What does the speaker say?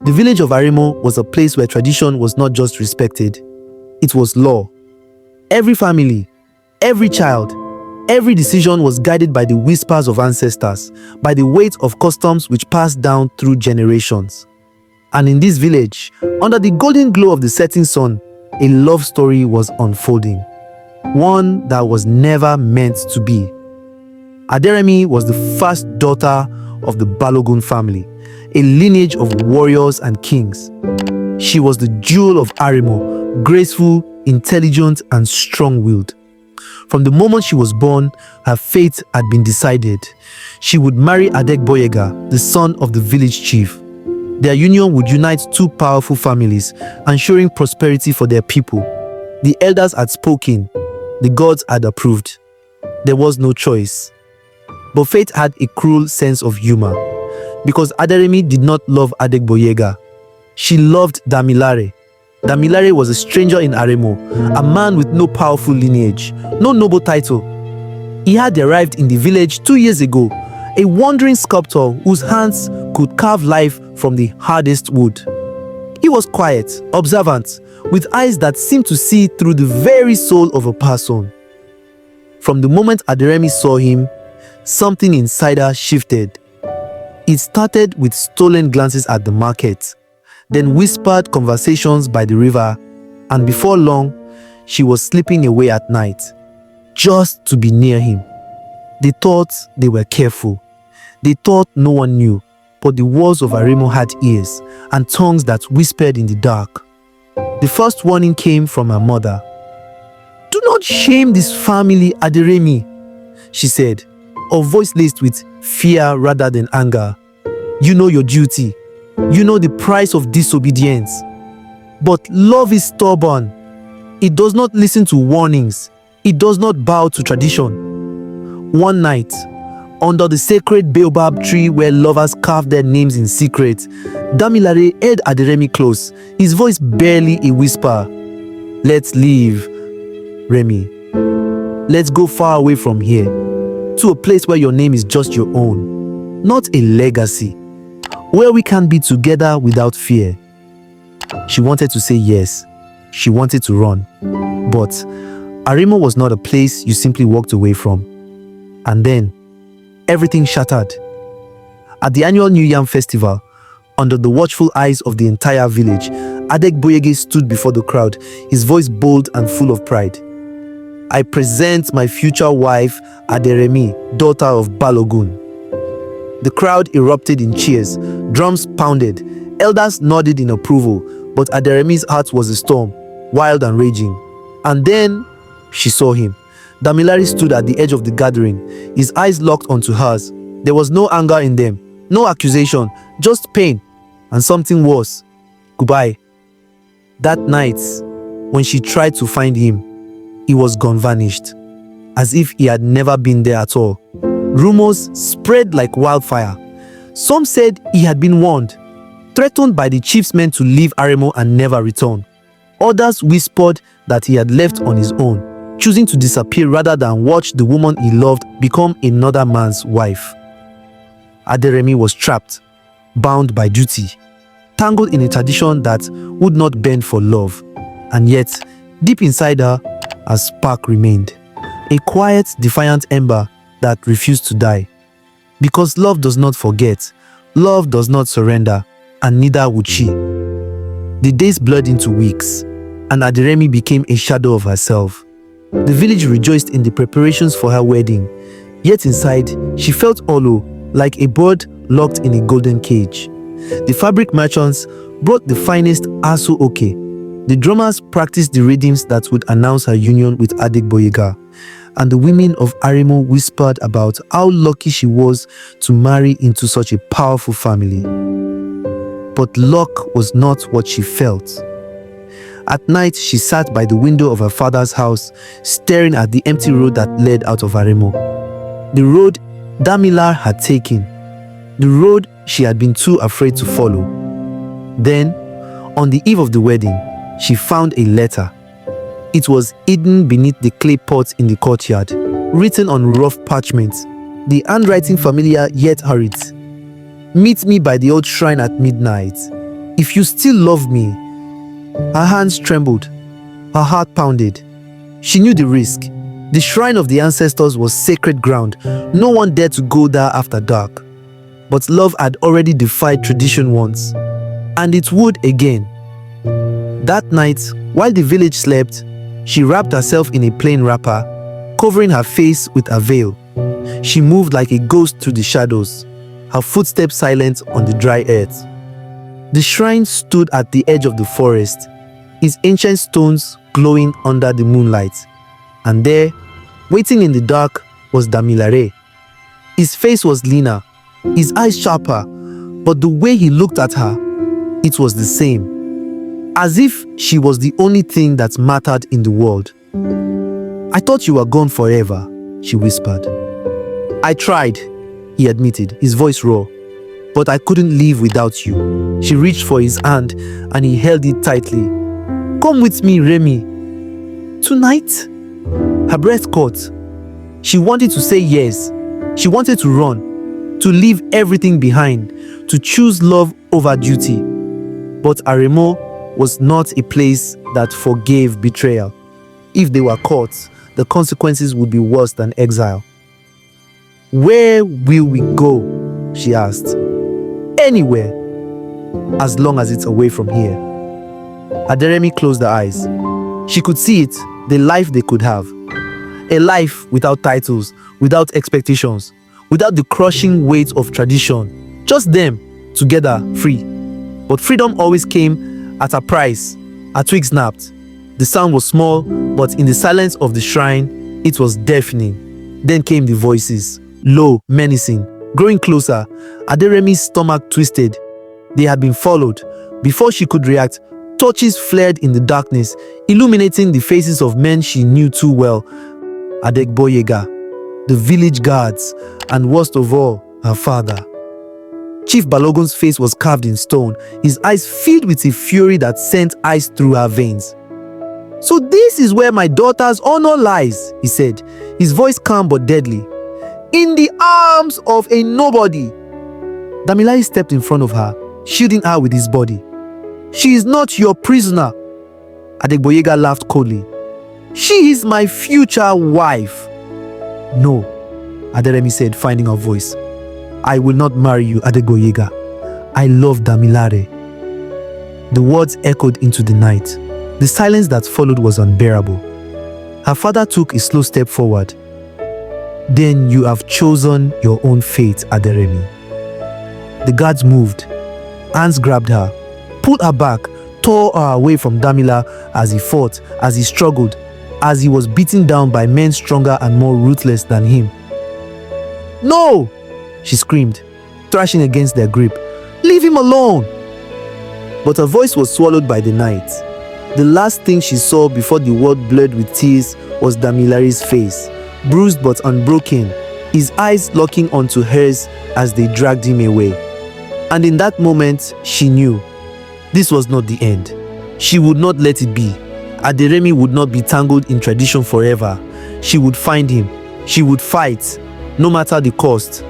The village of Aremo was a place where tradition was not just respected, it was law. Every family, every child, every decision was guided by the whispers of ancestors, by the weight of customs which passed down through generations. And in this village, under the golden glow of the setting sun, a love story was unfolding. One that was never meant to be. Aderemi was the first daughter of the Balogun family, a lineage of warriors and kings. She was the jewel of Aremo, graceful, intelligent, and strong-willed. From the moment she was born, her fate had been decided. She would marry Adegboyega, the son of the village chief. Their union would unite two powerful families, ensuring prosperity for their people. The elders had spoken. The gods had approved. There was no choice. But fate had a cruel sense of humor, because Aderemi did not love Adegboyega. She loved Damilare. Damilare was a stranger in Aremo, a man with no powerful lineage, no noble title. He had arrived in the village 2 years ago, a wandering sculptor whose hands could carve life from the hardest wood. He was quiet, observant, with eyes that seemed to see through the very soul of a person. From the moment Aderemi saw him, something inside her shifted. It started with stolen glances at the market, then whispered conversations by the river, and before long, she was slipping away at night, just to be near him. They thought they were careful. They thought no one knew, but the walls of Aremo had ears and tongues that whispered in the dark. The first warning came from her mother. "Do not shame this family, Aderemi," she said, her voice laced with fear rather than anger. "You know your duty. You know the price of disobedience. But love is stubborn. It does not listen to warnings. It does not bow to tradition." One night, under the sacred baobab tree where lovers carved their names in secret, Damilare held Aderemi close, his voice barely a whisper. "Let's leave, Remy. Let's go far away from here, to a place where your name is just your own, not a legacy, where we can be together without fear." She wanted to say yes. She wanted to run. But Aremo was not a place you simply walked away from. And then, everything shattered. At the annual New Yam Festival, under the watchful eyes of the entire village, Adegboyega stood before the crowd, his voice bold and full of pride. "I present my future wife, Aderemi, daughter of Balogun." The crowd erupted in cheers, drums pounded, elders nodded in approval, but Aderemi's heart was a storm, wild and raging. And then she saw him. Damilare stood at the edge of the gathering, his eyes locked onto hers. There was no anger in them, no accusation, just pain, and something worse. Goodbye. That night, when she tried to find him, he was gone, vanished, as if he had never been there at all. Rumors spread like wildfire. Some said he had been warned, threatened by the chief's men to leave Aremo and never return. Others whispered that he had left on his own, choosing to disappear rather than watch the woman he loved become another man's wife. Aderemi was trapped, bound by duty, tangled in a tradition that would not bend for love. And yet, deep inside her, a spark remained, a quiet, defiant ember that refused to die. Because love does not forget, love does not surrender, and neither would she. The days blurred into weeks, and Aderemi became a shadow of herself. The village rejoiced in the preparations for her wedding, yet inside, she felt hollow, like a bird locked in a golden cage. The fabric merchants brought the finest asu oke. The drummers practiced the rhythms that would announce her union with Adegboyega, and the women of Aremo whispered about how lucky she was to marry into such a powerful family. But luck was not what she felt. At night, she sat by the window of her father's house, staring at the empty road that led out of Aremo. The road Damilare had taken. The road she had been too afraid to follow. Then, on the eve of the wedding, she found a letter. It was hidden beneath the clay pots in the courtyard, written on rough parchment, the handwriting familiar yet hurried. "Meet me by the old shrine at midnight. If you still love me. Her hands trembled. Her heart pounded. She knew the risk. The shrine of the ancestors was sacred ground. No one dared to go there after dark. But love had already defied tradition once, and it would again. That night, while the village slept, she wrapped herself in a plain wrapper, covering her face with a veil. She moved like a ghost through the shadows, her footsteps silent on the dry earth. The shrine stood at the edge of the forest, its ancient stones glowing under the moonlight. And there, waiting in the dark, was Damilare. His face was leaner, his eyes sharper, but the way he looked at her, it was the same. As if she was the only thing that mattered in the world. "I thought you were gone forever," she whispered. "I tried," he admitted, his voice raw. "But I couldn't live without you." She reached for his hand and he held it tightly. "Come with me, Remy." "Tonight?" Her breath caught. She wanted to say yes. She wanted to run, to leave everything behind, to choose love over duty. But Aremo was not a place that forgave betrayal. If they were caught, the consequences would be worse than exile. "Where will we go?" she asked. "Anywhere, as long as it's away from here." Aderemi closed her eyes. She could see it, the life they could have. A life without titles, without expectations, without the crushing weight of tradition. Just them, together, free. But freedom always came at a price. A twig snapped. The sound was small, but in the silence of the shrine, it was deafening. Then came the voices, low, menacing, growing closer. Aderemi's stomach twisted. They had been followed. Before she could react, torches flared in the darkness, illuminating the faces of men she knew too well. Adegboyega, the village guards, and worst of all, her father. Chief Balogun's face was carved in stone, his eyes filled with a fury that sent ice through her veins. "So this is where my daughter's honor lies," he said, his voice calm but deadly. "In the arms of a nobody." Damilare stepped in front of her, shielding her with his body. "She is not your prisoner." Adegboyega laughed coldly. "She is my future wife." "No," Aderemi said, finding her voice. "I will not marry you, Adegboyega. I love Damilare." The words echoed into the night. The silence that followed was unbearable. Her father took a slow step forward. "Then you have chosen your own fate, Aderemi." The guards moved. Hands grabbed her, pulled her back, tore her away from Damilare as he fought, as he struggled, as he was beaten down by men stronger and more ruthless than him. "No!" she screamed, thrashing against their grip. "Leave him alone!" But her voice was swallowed by the night. The last thing she saw before the world blurred with tears was Damilare's face, bruised but unbroken, his eyes locking onto hers as they dragged him away. And in that moment, she knew this was not the end. She would not let it be. Aderemi would not be tangled in tradition forever. She would find him. She would fight, no matter the cost.